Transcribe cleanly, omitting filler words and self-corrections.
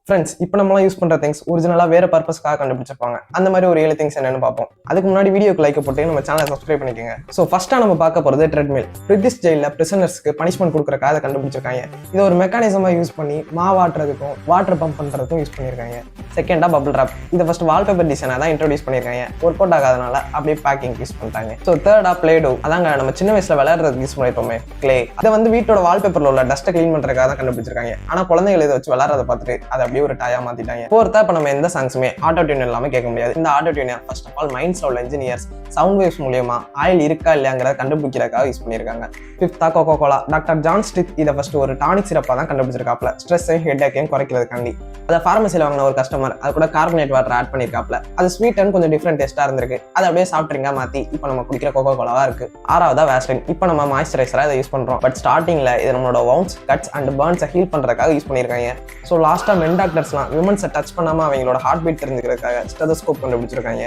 Friends, இப்போ நம்மளாம் use பண்ற திங்ஸ் ஒரிஜினலா வேற பர்பஸ்க்காக கண்டுபிடிச்சிருப்பாங்க. அந்த மாதிரி ஒரு 7 திங்ஸ் என்னன்னு பார்ப்போம். அதுக்கு முன்னாடி வீடியோக்கு லைக் போட்டு நம்ம சேனலை சப்ஸ்கிரைப் பண்ணிக்கோங்க. ஸோ ஃபர்ஸ்டா நம்ம பார்க்க போறது ட்ரெட்மில். பிரிட்டிஷ் ஜெயில பிரிசனர்ஸ்க்கு பனிஷ்மெண்ட் கொடுக்கறக்காக கண்டுபிடிச்சிருக்காங்க. இதை ஒரு மெக்கானிசமா யூஸ் பண்ணி மாவாட்டுறதுக்கும் வாட்டர் பம்ப் பண்றதுக்கும் யூஸ் பண்ணிருக்காங்க. செகண்டா பபிள் ராப். இதை ஃபர்ஸ்ட் வால்பேப்பர் டிசைனா தான் இன்ட்ரோடியூஸ் பண்ணிருக்காங்க. ஒர்க் அவுட் ஆகாதனால அப்படியே பேக்கிங் யூஸ் பண்ணிட்டாங்க. ஸோ தேர்டா பிளேடோ. அதாங்க நம்ம சின்ன வயசுல விளையாடுறதுக்கு யூஸ் பண்ணிருப்போமே கிளே. அதை வந்து வீட்டோட வால்பேப்பர்ல உள்ள டஸ்ட்டை கிளீன் பண்றதுக்காக தான் கண்டுபிடிச்சிருக்காங்க. ஆனா குழந்தைகளை இதை வச்சு விளையாடுறத பார்த்துட்டு அதை அப்படியே ஒரு டாயா மாத்திட்டாங்க. போர்த்தா இப்ப நம்ம எந்த சாங்ஸுமே ஆட்டோ டியூன் இல்லாம கேட்க முடியாது. இந்த ஆட்டோ டியூனை ஃபர்ஸ்ட் ஆஃப் ஆல் மைண்ட்ஸ்ல உள்ள இன்ஜினியர்ஸ் சவுண்ட் வேவ்ஸ் மூலியமா ஆயில் இருக்கா இல்லையாங்கிறத கண்டுபிடிக்கிறதுக்காக யூஸ் பண்ணியிருக்காங்க. ஃபிஃப்த்தா கோகோ கோலா. டாக்டர் ஜான் ஸ்ட்ரித் இதை ஃபர்ஸ்ட் ஒரு டானிக் சிறப்பா தான் கண்டுபிடிச்சிருக்காப்ல. ஸ்ட்ரெஸ்ஸையும் ஹெட்ஏக்கையும் குறைக்கிறதுக்காண்டி. அதை ஃபார்மசியில் வாங்கின ஒரு கஸ்டமர் அது கூட கார்பனேட் வாட்டர் ஆட் பண்ணிருக்காப்ல. அது ஸ்வீட் அண்ட் கொஞ்சம் டிஃப்ரெண்ட் டேஸ்டா இருந்திருக்கு. அதை அப்படியே சாப்பிட்றீங்க மாத்தி இப்போ நம்ம குடிக்கிற கோகோ கோலாவா இருக்கு. ஆறாவதா வேஸ்லின். இப்போ நம்ம மாய்ஸ்சரைசரா இதை யூஸ் பண்றோம். பட் ஸ்டார்டிங்ல இது நம்மளோட வவுண்ட்ஸ், கட்ஸ் அண்ட் பர்ன்ஸை ஹீல் பண்றதுக்காக யூஸ் பண்ணிருக்காங்க. ஸோ லாஸ்டா மென் டாக்டர்ஸ்லாம் விமன்ஸை டச் பண்ணாம அவங்களோட ஹார்ட் பீட் தெரிஞ்சுக்கிறதுக்காக ஸ்டெதோஸ்கோப் கண்டுபிடிச்சிருக்காங்க.